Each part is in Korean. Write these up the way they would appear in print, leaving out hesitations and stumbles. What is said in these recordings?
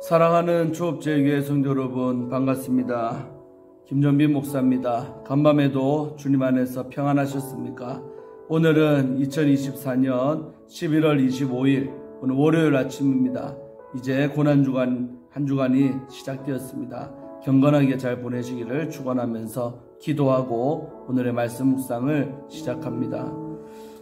사랑하는 초업제교회 성도 여러분, 반갑습니다. 김전빈 목사입니다. 간밤에도 주님 안에서 평안하셨습니까? 오늘은 2024년 11월 25일 오늘 월요일 아침입니다. 이제 고난주간 한 주간이 시작되었습니다. 경건하게 잘 보내시기를 축원하면서 기도하고 오늘의 말씀 묵상을 시작합니다.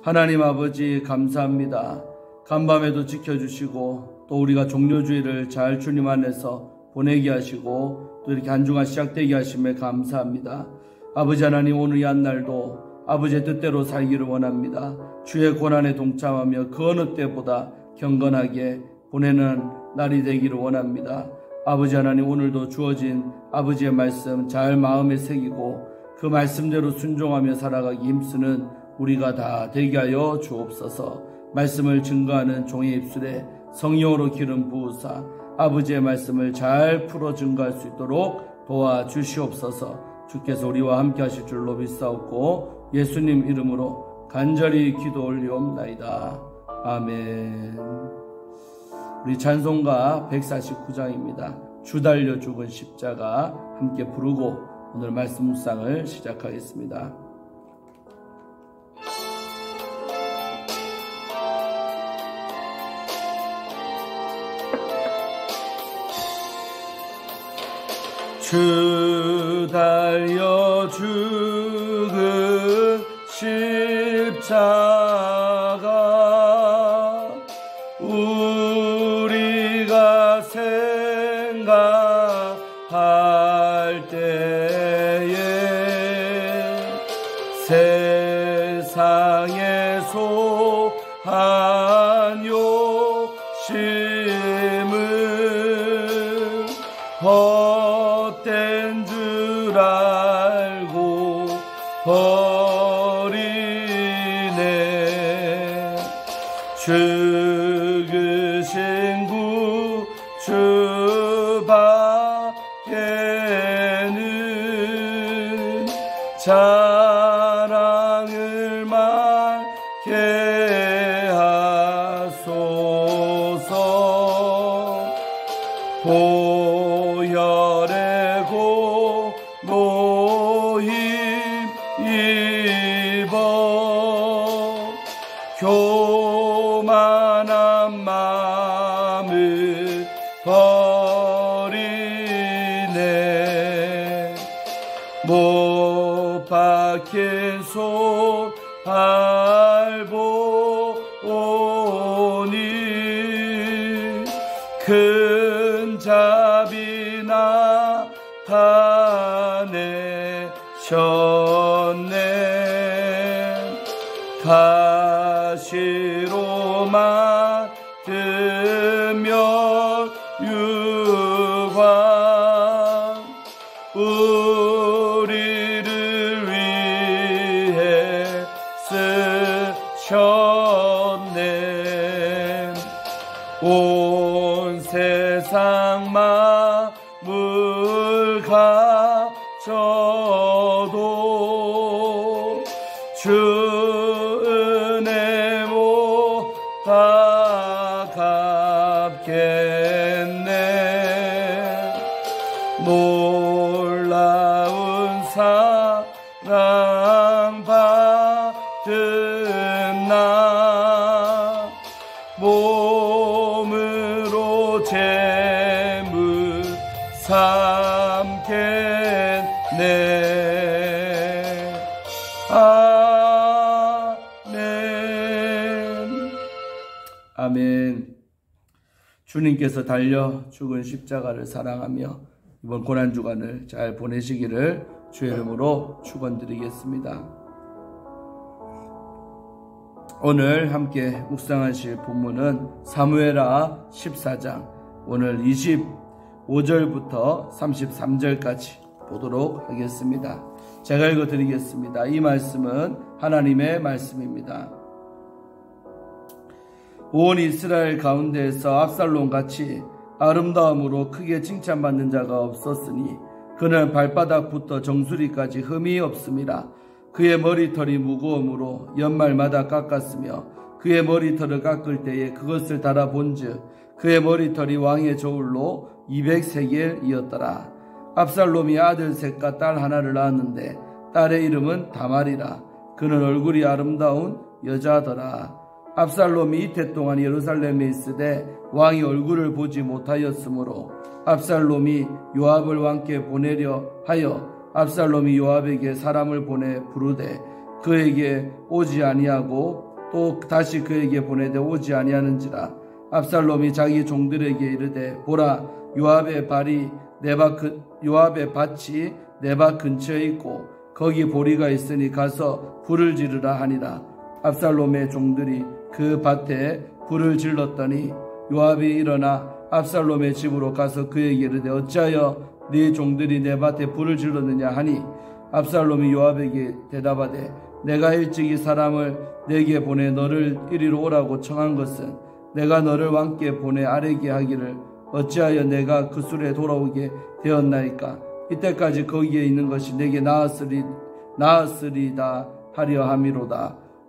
하나님 아버지 감사합니다. 간밤에도 지켜주시고 또 우리가 종료주일을 잘 주님 안에서 보내게 하시고 또 이렇게 한 주간 시작되게 하심에 감사합니다. 아버지 하나님, 오늘 이 한 날도 아버지의 뜻대로 살기를 원합니다. 주의 고난에 동참하며 그 어느 때보다 경건하게 보내는 날이 되기를 원합니다. 아버지 하나님, 오늘도 주어진 아버지의 말씀 잘 마음에 새기고 그 말씀대로 순종하며 살아가기 힘쓰는 우리가 다 되게 하여 주옵소서. 말씀을 증거하는 종의 입술에 성령으로 기름 부으사 아버지의 말씀을 잘 풀어 증거할 수 있도록 도와주시옵소서. 주께서 우리와 함께 하실 줄로 믿사옵고 예수님 이름으로 간절히 기도 올리옵나이다. 아멘. 우리 찬송가 149장입니다. 주 달려 죽은 십자가 함께 부르고 오늘 말씀 묵상을 시작하겠습니다. 주 달려 죽은 십자가 우리가 생각할 때에 세상의 소한 욕심은 헛된 줄 알고 버리네. 죽으신 구주 밖에는 자랑을 많게 하소서. 보혈의 고노임 입어 교만한 마음을 버리네. 못 박힌 손 알보니 큰 자비 나타내셨네. 가시로 만든 멸류관 우리를 위해 쓰셨네. 온 세상 만물 가져도 주 은혜 못다 갚겠네. 놀라운 사랑 받은 나 몸으로 재물 삼겠네. 아멘. 아멘. 주님께서 달려 죽은 십자가를 사랑하며 이번 고난주간을 잘 보내시기를 주의 이름으로 축원드리겠습니다. 오늘 함께 묵상하실 본문은 사무엘하 14장 오늘 25절부터 33절까지 보도록 하겠습니다. 제가 읽어드리겠습니다. 이 말씀은 하나님의 말씀입니다. 온 이스라엘 가운데에서 압살롬같이 아름다움으로 크게 칭찬받는 자가 없었으니 그는 발바닥부터 정수리까지 흠이 없음이라. 그의 머리털이 무거움으로 연말마다 깎았으며 그의 머리털을 깎을 때에 그것을 달아본즉 그의 머리털이 왕의 저울로 200세겔이었더라. 압살롬이 아들 셋과 딸 하나를 낳았는데 딸의 이름은 다말이라. 그는 얼굴이 아름다운 여자더라. 압살롬이 이태 동안 예루살렘에 있으되 왕이 얼굴을 보지 못하였으므로 압살롬이 요압을 왕께 보내려 하여 압살롬이 요압에게 사람을 보내 부르되 그에게 오지 아니하고 또 다시 그에게 보내되 오지 아니하는지라. 압살롬이 자기 종들에게 이르되 보라, 요압의 밭이 내 밭 근처에 있고 거기 보리가 있으니 가서 불을 지르라 하니라. 압살롬의 종들이 그 밭에 불을 질렀더니 요압이 일어나 압살롬의 집으로 가서 그에게 이르되 어찌하여 네 종들이 내 밭에 불을 질렀느냐 하니 압살롬이 요압에게 대답하되 내가 일찍이 사람을 내게 보내 너를 이리로 오라고 청한 것은 내가 너를 왕께 보내 아뢰게 하기를 어찌하여 내가 그 술에 돌아오게 되었나이까. 이때까지 거기에 있는 것이 내게 나았으리다 하려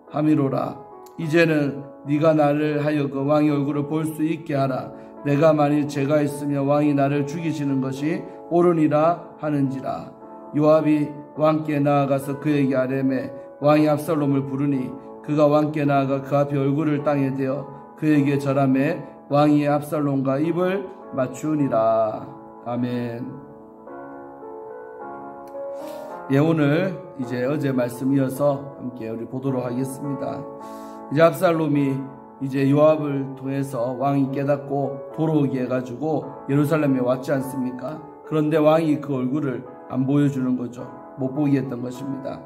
함이로라. 이제는 네가 나를 하여금 왕의 얼굴을 볼 수 있게 하라. 내가 만일 죄가 있으면 왕이 나를 죽이시는 것이 옳으니라 하는지라. 요압이 왕께 나아가서 그에게 아뢰매 왕이 압살롬을 부르니 그가 왕께 나아가 그 앞에 얼굴을 땅에 대어 그에게 절하매 왕이 압살롬과 입을 맞추니라. 아멘. 예, 오늘 이제 어제 말씀 이어서 함께 우리 보도록 하겠습니다. 이제 압살롬이 이제 요압을 통해서 왕이 깨닫고 돌아오게 해가지고 예루살렘에 왔지 않습니까? 그런데 왕이 그 얼굴을 안 보여주는 거죠. 못 보게 했던 것입니다.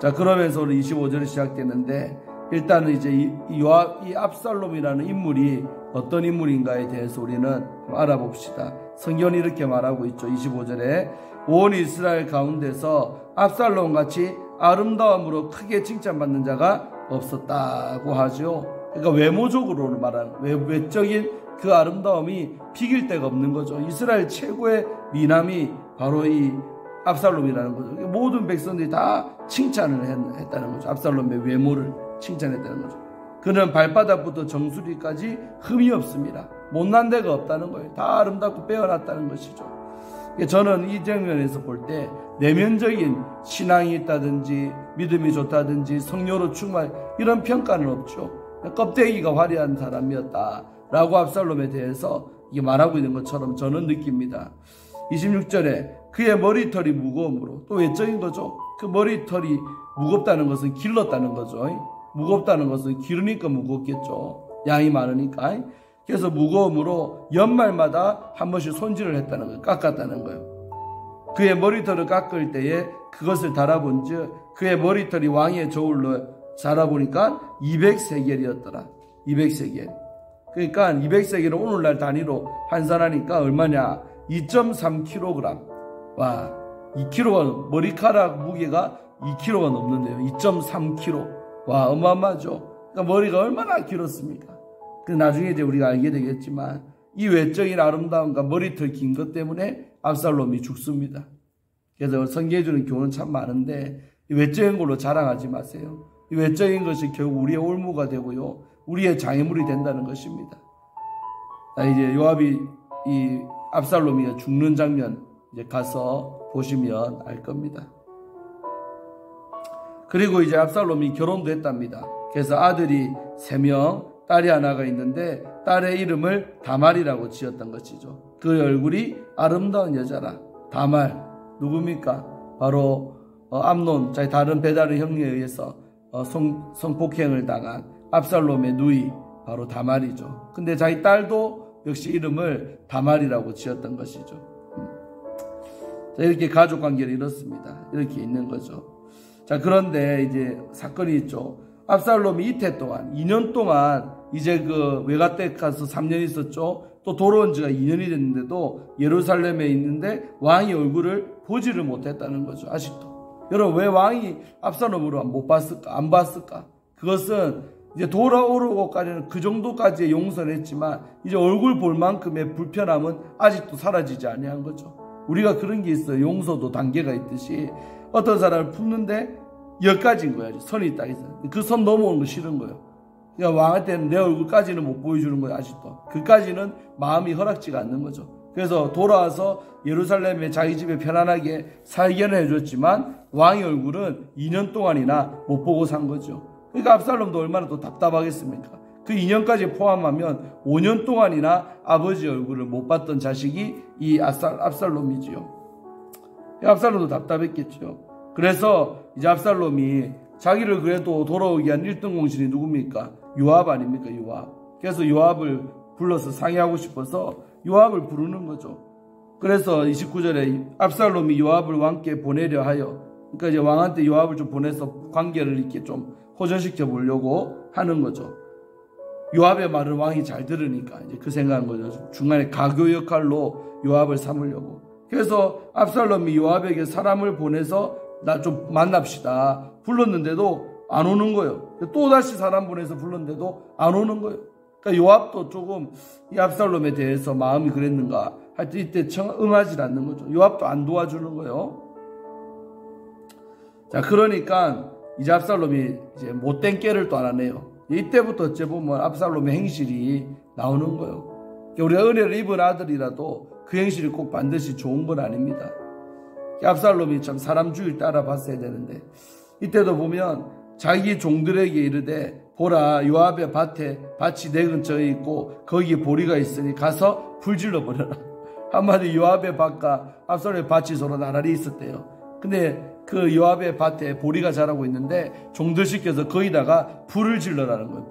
자, 그러면서 우리 25절이 시작되는데 일단은 이제 이 압살롬이라는 인물이 어떤 인물인가에 대해서 우리는 알아봅시다. 성경이 이렇게 말하고 있죠. 25절에 온 이스라엘 가운데서 압살롬 같이 아름다움으로 크게 칭찬받는 자가 없었다고 하죠. 그러니까 외모적으로는 말하는 외적인 그 아름다움이 비길 데가 없는 거죠. 이스라엘 최고의 미남이 바로 이 압살롬이라는 거죠. 모든 백성들이 다 칭찬을 했다는 거죠. 압살롬의 외모를 칭찬했다는 거죠. 그는 발바닥부터 정수리까지 흠이 없습니다. 못난 데가 없다는 거예요. 다 아름답고 빼어났다는 것이죠. 저는 이 장면에서 볼 때 내면적인 신앙이 있다든지 믿음이 좋다든지 성령으로 충만 이런 평가는 없죠. 껍데기가 화려한 사람이었다라고 압살롬에 대해서 이게 말하고 있는 것처럼 저는 느낍니다. 26절에 그의 머리털이 무거움으로, 또 외적인 거죠. 그 머리털이 무겁다는 것은 길렀다는 거죠. 무겁다는 것은 기르니까 무겁겠죠. 양이 많으니까. 그래서 무거움으로 연말마다 한 번씩 손질을 했다는 거예요. 깎았다는 거예요. 그의 머리털을 깎을 때에 그것을 달아본즉 그의 머리털이 왕의 저울로 달아보니까 200세겔이었더라. 200세겔. 그러니까 200세겔은 오늘날 단위로 환산하니까 얼마냐? 2.3kg. 와, 2kg가, 머리카락 무게가 2kg가 넘는데요. 2.3kg. 와, 어마어마하죠. 그러니까 머리가 얼마나 길었습니까? 나중에 이제 우리가 알게 되겠지만 이 외적인 아름다움과 머리털 긴 것 때문에 압살롬이 죽습니다. 그래서 성경에 주는 교훈은 참 많은데 이 외적인 걸로 자랑하지 마세요. 이 외적인 것이 결국 우리의 올무가 되고요, 우리의 장애물이 된다는 것입니다. 자, 이제 요압이 이 압살롬이 죽는 장면 이제 가서 보시면 알 겁니다. 그리고 이제 압살롬이 결혼도 했답니다. 그래서 아들이 3명, 딸이 하나가 있는데 딸의 이름을 다말이라고 지었던 것이죠. 그 얼굴이 아름다운 여자라. 다말 누굽니까? 바로 암논, 자기 다른 베다르 형제에 의해서 성폭행을 당한 압살롬의 누이 바로 다말이죠. 근데 자기 딸도 역시 이름을 다말이라고 지었던 것이죠. 자, 이렇게 가족관계를 이렇습니다. 이렇게 있는 거죠. 자, 그런데 이제 사건이 있죠. 압살롬이 이태 동안 2년 동안 이제 그 외갓댁 가서 3년 있었죠. 또 돌아온 지가 2년이 됐는데도 예루살렘에 있는데 왕이 얼굴을 보지를 못했다는 거죠. 아직도. 여러분, 왜 왕이 압살롬으로 못 봤을까? 안 봤을까? 그것은 이제 돌아오고까지는 그 정도까지의 용서를 했지만 이제 얼굴 볼 만큼의 불편함은 아직도 사라지지 아니한 거죠. 우리가 그런 게 있어요. 용서도 단계가 있듯이 어떤 사람을 품는데 10가지인 거야. 선이 딱 있어요. 그 선 넘어오는 거 싫은 거예요. 그러니까 왕한테는 내 얼굴까지는 못 보여주는 거예요. 아직도. 그까지는 마음이 허락지가 않는 거죠. 그래서 돌아와서 예루살렘에 자기 집에 편안하게 살게는 해줬지만 왕의 얼굴은 2년 동안이나 못 보고 산 거죠. 그러니까 압살롬도 얼마나 또 답답하겠습니까? 그 2년까지 포함하면 5년 동안이나 아버지 얼굴을 못 봤던 자식이 이 압살롬이지요. 압살롬도 답답했겠죠. 그래서 이제 압살롬이 자기를 그래도 돌아오게 한 1등 공신이 누굽니까? 요압 아닙니까? 요압. 그래서 요압을 불러서 상의하고 싶어서 요압을 부르는 거죠. 그래서 29절에 압살롬이 요압을 왕께 보내려 하여, 그러니까 이제 왕한테 요압을 좀 보내서 관계를 이렇게 좀 호전시켜 보려고 하는 거죠. 요압의 말을 왕이 잘 들으니까 이제 그 생각한 거죠. 중간에 가교 역할로 요압을 삼으려고. 그래서 압살롬이 요압에게 사람을 보내서 나 좀 만납시다 불렀는데도 안 오는 거예요. 또 다시 사람 보내서 불렀는데도 안 오는 거예요. 그러니까 요압도 조금 이 압살롬에 대해서 마음이 그랬는가 할 때 이때 응하지 않는 거죠. 요압도 안 도와주는 거예요. 자, 그러니까 이제 압살롬이 이제 못된 꾀를 또 알아내요. 이때부터 어째 보면 압살롬의 행실이 나오는 거예요. 우리가 은혜를 입은 아들이라도 그 행실이 꼭 반드시 좋은 건 아닙니다. 압살롬이 참 사람 주의를 따라 봤어야 되는데, 이때도 보면 자기 종들에게 이르되 보라 요압의 밭에 밭이 내 근처에 있고 거기에 보리가 있으니 가서 불질러 버려라. 한마디 요압의 밭과 압살롬의 밭이 서로 나란히 있었대요. 근데 그 요압의 밭에 보리가 자라고 있는데 종들 시켜서 거기다가 불을 질러라는 거예요.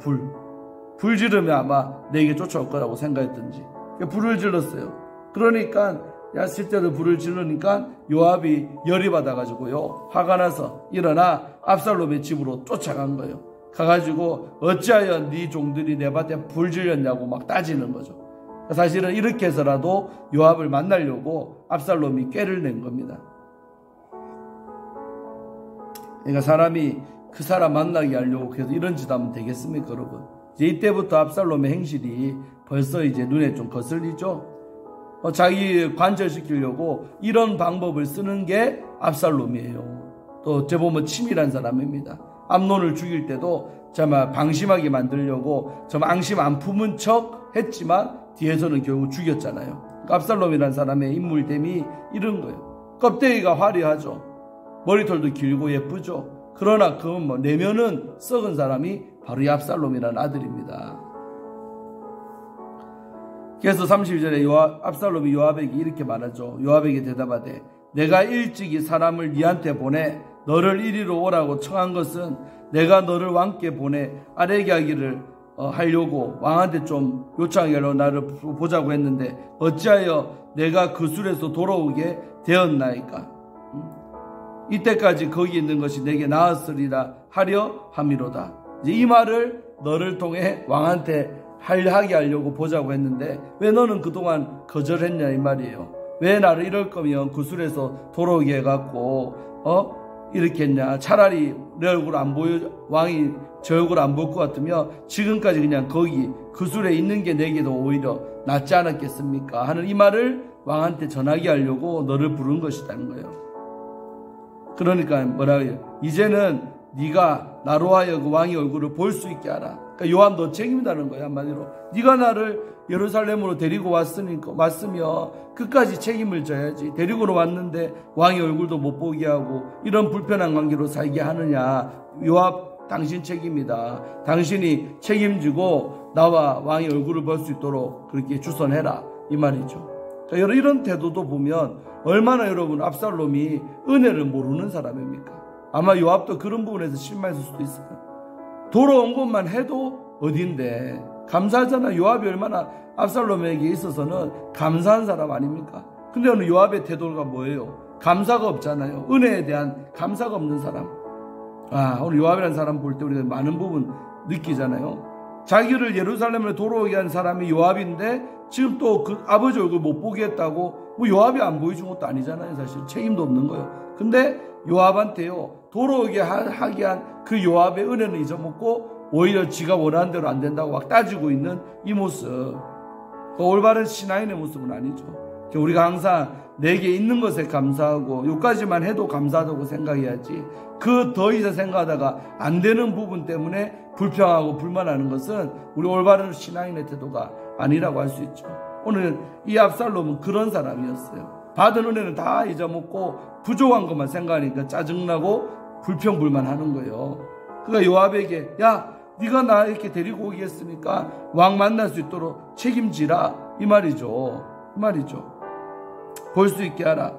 불 지르면 아마 내게 쫓아올 거라고 생각했던지 불을 질렀어요. 그러니까 실제로 불을 지르니까 요압이 열이 받아가지고요, 화가 나서 일어나 압살롬의 집으로 쫓아간 거예요. 가가지고 어찌하여 네 종들이 내 밭에 불 질렸냐고 막 따지는 거죠. 사실은 이렇게 해서라도 요압을 만나려고 압살롬이 꾀를 낸 겁니다. 그러니까 사람이 그 사람 만나게 하려고 해서 이런 짓 하면 되겠습니까, 여러분? 이제 이때부터 압살롬의 행실이 벌써 이제 눈에 좀 거슬리죠. 자기 관절시키려고 이런 방법을 쓰는 게 압살롬이에요. 또 어째 보면 치밀한 사람입니다. 암논을 죽일 때도 정말 방심하게 만들려고 좀 앙심 안 품은 척 했지만 뒤에서는 결국 죽였잖아요. 압살롬이라는 사람의 인물됨이 이런 거예요. 껍데기가 화려하죠. 머리털도 길고 예쁘죠. 그러나 그 내면은 썩은 사람이 바로 이 압살롬이라는 아들입니다. 그래서 32절에 압살롬이 요압에게 이렇게 말하죠. 요압에게 대답하되 내가 일찍이 사람을 네한테 보내 너를 이리로 오라고 청한 것은 내가 너를 왕께 보내 아뢰게 하기를 하려고 왕한테 좀 요청하게 하려고 나를 보자고 했는데 어찌하여 내가 그 술에서 돌아오게 되었나이까. 이때까지 거기 있는 것이 내게 나았으리라 하려 함이로다. 이제 이 말을 너를 통해 왕한테 하게 하려고 보자고 했는데 왜 너는 그동안 거절했냐 이 말이에요. 왜 나를 이럴 거면 그 술에서 돌아오게 해갖고 이렇게 했냐. 차라리 내 얼굴 안 보여, 왕이 제 얼굴 안 볼 것 같으면 지금까지 그냥 거기 그 술에 있는 게 내게도 오히려 낫지 않았겠습니까 하는 이 말을 왕한테 전하게 하려고 너를 부른 것이라는 거예요. 그러니까 뭐라 해요. 이제는 네가 나로 하여금 왕의 얼굴을 볼 수 있게 하라. 그러니까 요압 너 책임이라는 거야. 한마디로 네가 나를 예루살렘으로 데리고 왔으며 끝까지 책임을 져야지. 데리고 왔는데 왕의 얼굴도 못 보게 하고 이런 불편한 관계로 살게 하느냐. 요압 당신 책임이다. 당신이 책임지고 나와 왕의 얼굴을 볼 수 있도록 그렇게 주선해라 이 말이죠. 그러니까 이런 태도도 보면 얼마나 여러분 압살롬이 은혜를 모르는 사람입니까? 아마 요압도 그런 부분에서 실망했을 수도 있어요. 돌아온 것만 해도 어딘데 감사하잖아. 요압이 얼마나 압살롬에게 있어서는 감사한 사람 아닙니까? 근데 오늘 요압의 태도가 뭐예요? 감사가 없잖아요. 은혜에 대한 감사가 없는 사람. 오늘 요압이라는 사람 볼 때 우리가 많은 부분 느끼잖아요. 자기를 예루살렘으로 돌아오게 한 사람이 요압인데 지금 또 그 아버지 얼굴 못 보게 했다고 요압이 안 보여준 것도 아니잖아요. 사실 책임도 없는 거예요. 근데 요압한테요 돌아오게 하게 한 그 요압의 은혜는 잊어먹고 오히려 지가 원하는 대로 안 된다고 막 따지고 있는 이 모습, 그 올바른 신앙인의 모습은 아니죠. 우리가 항상 내게 있는 것에 감사하고 요까지만 해도 감사하다고 생각해야지, 그 더 이상 생각하다가 안 되는 부분 때문에 불평하고 불만하는 것은 우리 올바른 신앙인의 태도가 아니라고 할 수 있죠. 오늘 이 압살롬은 그런 사람이었어요. 받은 은혜는 다 잊어먹고 부족한 것만 생각하니까 짜증나고 불평불만하는 거예요. 그러니까 요압에게, 야, 네가 나 이렇게 데리고 오겠으니까 왕 만날 수 있도록 책임지라, 이 말이죠. 볼 수 있게 하라.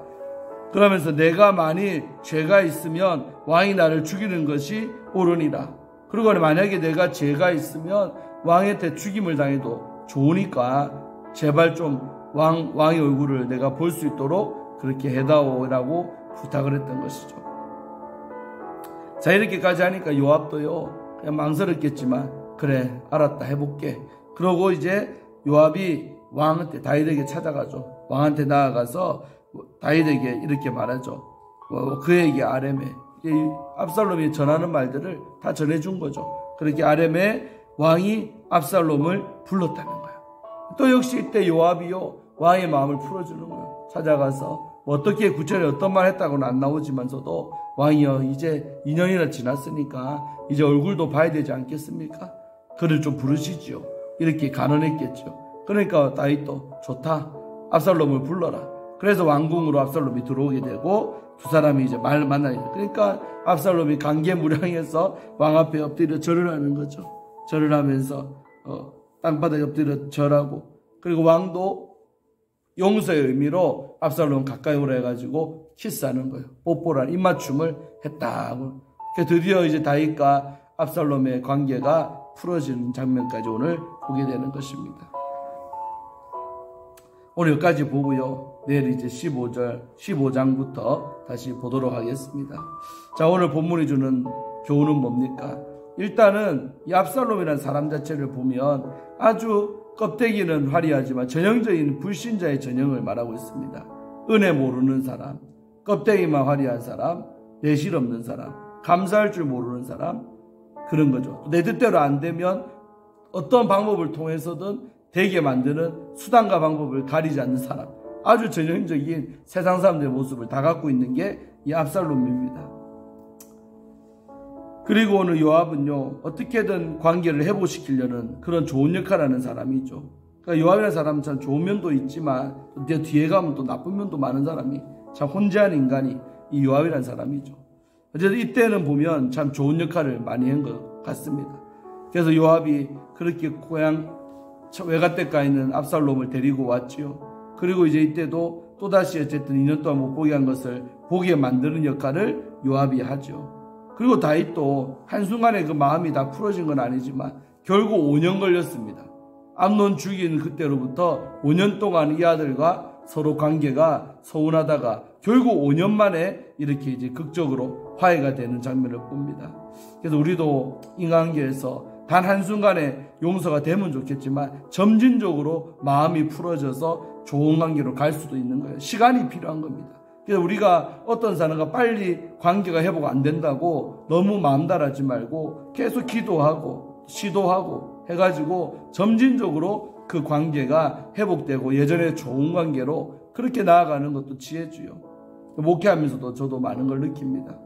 그러면서 내가 만일 죄가 있으면 왕이 나를 죽이는 것이 옳으니라. 그리고 만약에 내가 죄가 있으면 왕한테 죽임을 당해도 좋으니까 제발 좀 왕의 얼굴을 내가 볼 수 있도록 그렇게 해다오라고 부탁을 했던 것이죠. 자, 이렇게까지 하니까 요압도요, 그냥 망설였겠지만, 그래, 알았다, 해볼게. 그러고 이제 요압이 왕한테, 다윗에게 찾아가죠. 왕한테 나아가서 다윗에게 이렇게 말하죠. 그에게 아렘에, 압살롬이 전하는 말들을 다 전해준 거죠. 그렇게 아렘에 왕이 압살롬을 불렀다는 거예요. 또 역시 이때 요압이요, 왕의 마음을 풀어주는 거예요. 찾아가서 어떻게 구체적으로 어떤 말 했다고는 안 나오지만서도, 왕이여, 이제 2년이나 지났으니까 이제 얼굴도 봐야 되지 않겠습니까? 그를 좀 부르시지요. 이렇게 간언했겠죠. 그러니까 다윗도 좋다, 압살롬을 불러라. 그래서 왕궁으로 압살롬이 들어오게 되고 두 사람이 이제 만나게 돼요. 그러니까 압살롬이 강개무량해서 왕 앞에 엎드려 절을 하는 거죠. 절을 하면서 땅바닥에 엎드려 절하고, 그리고 왕도 용서의 의미로 압살롬 가까이 오라 해가지고 키스하는 거예요. 뽀뽀란 입맞춤을 했다고. 드디어 이제 다윗과 압살롬의 관계가 풀어지는 장면까지 오늘 보게 되는 것입니다. 오늘 여기까지 보고요, 내일 이제 15장부터 다시 보도록 하겠습니다. 자, 오늘 본문이 주는 교훈은 뭡니까? 일단은 이 압살롬이라는 사람 자체를 보면 아주 껍데기는 화려하지만 전형적인 불신자의 전형을 말하고 있습니다. 은혜 모르는 사람, 껍데기만 화려한 사람, 내실 없는 사람, 감사할 줄 모르는 사람, 그런 거죠. 내 뜻대로 안 되면 어떤 방법을 통해서든 되게 만드는 수단과 방법을 가리지 않는 사람, 아주 전형적인 세상 사람들의 모습을 다 갖고 있는 게 이 압살롬입니다. 그리고 오늘 요압은요, 어떻게든 관계를 회복시키려는 그런 좋은 역할을 하는 사람이죠. 그러니까 요압이라는 사람은 참 좋은 면도 있지만 뒤에 가면 또 나쁜 면도 많은 사람이, 참 혼재한 인간이 이 요압이라는 사람이죠. 어쨌든 이때는 보면 참 좋은 역할을 많이 한 것 같습니다. 그래서 요압이 그렇게 고향 외갓댁가 있는 압살롬을 데리고 왔지요. 그리고 이제 이때도 또다시 어쨌든 2년 동안 못 보게 한 것을 보게 만드는 역할을 요압이 하죠. 그리고 다윗도 한순간에 그 마음이 다 풀어진 건 아니지만 결국 5년 걸렸습니다. 암논 죽인 그때로부터 5년 동안 이 아들과 서로 관계가 서운하다가 결국 5년 만에 이렇게 이제 극적으로 화해가 되는 장면을 봅니다. 그래서 우리도 인간관계에서 단 한순간에 용서가 되면 좋겠지만 점진적으로 마음이 풀어져서 좋은 관계로 갈 수도 있는 거예요. 시간이 필요한 겁니다. 그래서 우리가 어떤 사람과 빨리 관계가 회복 안 된다고 너무 마음 달하지 말고 계속 기도하고 시도하고 해가지고 점진적으로 그 관계가 회복되고 예전에 좋은 관계로 그렇게 나아가는 것도 지혜주요. 목회하면서도 저도 많은 걸 느낍니다.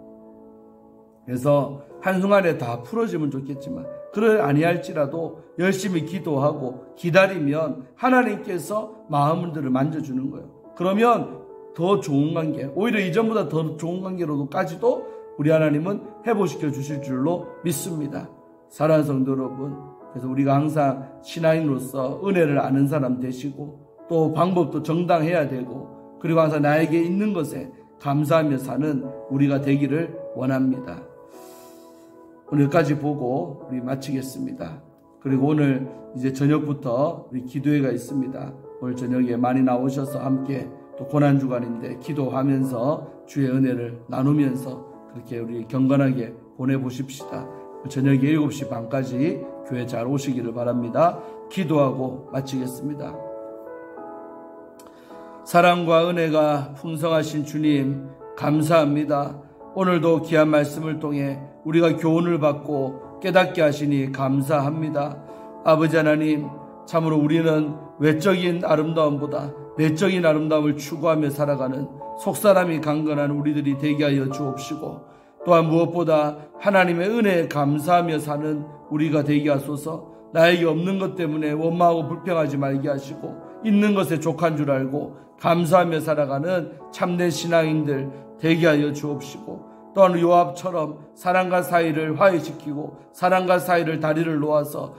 그래서 한순간에 다 풀어지면 좋겠지만 그를 아니할지라도 열심히 기도하고 기다리면 하나님께서 마음들을 만져주는 거예요. 그러면 더 좋은 관계, 오히려 이전보다 더 좋은 관계로까지도 우리 하나님은 회복시켜 주실 줄로 믿습니다. 사랑하는 성도 여러분, 그래서 우리가 항상 신앙인으로서 은혜를 아는 사람 되시고 또 방법도 정당해야 되고 그리고 항상 나에게 있는 것에 감사하며 사는 우리가 되기를 원합니다. 오늘까지 보고 우리 마치겠습니다. 그리고 오늘 이제 저녁부터 우리 기도회가 있습니다. 오늘 저녁에 많이 나오셔서 함께 또 고난주간인데 기도하면서 주의 은혜를 나누면서 그렇게 우리 경건하게 보내보십시다. 저녁에 7시 반까지 교회 잘 오시기를 바랍니다. 기도하고 마치겠습니다. 사랑과 은혜가 풍성하신 주님 감사합니다. 오늘도 귀한 말씀을 통해 우리가 교훈을 받고 깨닫게 하시니 감사합니다. 아버지 하나님, 참으로 우리는 외적인 아름다움보다 내적인 아름다움을 추구하며 살아가는 속사람이 강건한 우리들이 되게 하여 주옵시고, 또한 무엇보다 하나님의 은혜에 감사하며 사는 우리가 되게 하소서. 나에게 없는 것 때문에 원망하고 불평하지 말게 하시고, 있는 것에 족한 줄 알고 감사하며 살아가는 참된 신앙인들 되게 하여 주옵시고, 또한 요압처럼 사랑과 사이를 화해시키고 사랑과 사이를 다리를 놓아서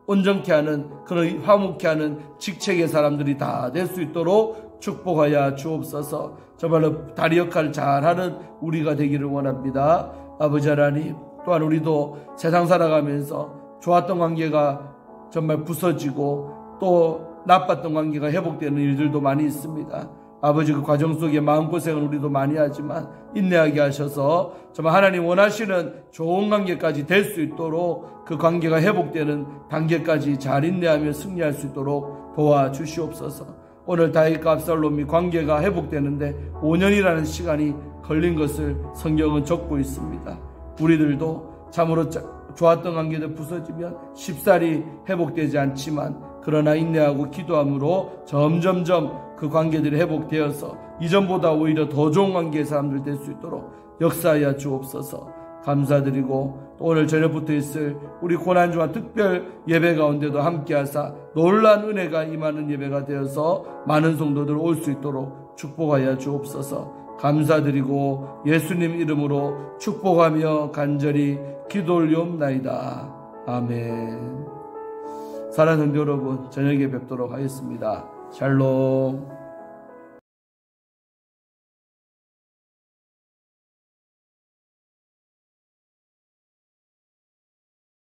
온전케 하는, 그런 화목케 하는 직책의 사람들이 다 될 수 있도록 축복하여 주옵소서. 정말로 다리 역할을 잘하는 우리가 되기를 원합니다. 아버지 하나님, 또한 우리도 세상 살아가면서 좋았던 관계가 정말 부서지고 또 나빴던 관계가 회복되는 일들도 많이 있습니다. 아버지, 그 과정 속에 마음고생을 우리도 많이 하지만 인내하게 하셔서 정말 하나님 원하시는 좋은 관계까지 될 수 있도록, 그 관계가 회복되는 단계까지 잘 인내하며 승리할 수 있도록 도와주시옵소서. 오늘 다윗과 압살롬이 관계가 회복되는데 5년이라는 시간이 걸린 것을 성경은 적고 있습니다. 우리들도 참으로 좋았던 관계도 부서지면 쉽사리 회복되지 않지만, 그러나 인내하고 기도함으로 점점점 그 관계들이 회복되어서 이전보다 오히려 더 좋은 관계의 사람들 될 수 있도록 역사하여 주옵소서. 감사드리고, 또 오늘 저녁부터 있을 우리 고난주와 특별 예배 가운데도 함께하사 놀라운 은혜가 임하는 예배가 되어서 많은 성도들 올 수 있도록 축복하여 주옵소서. 감사드리고 예수님 이름으로 축복하며 간절히 기도 올리옵나이다. 아멘. 사랑하는 성도 여러분, 저녁에 뵙도록 하겠습니다. 샬롬.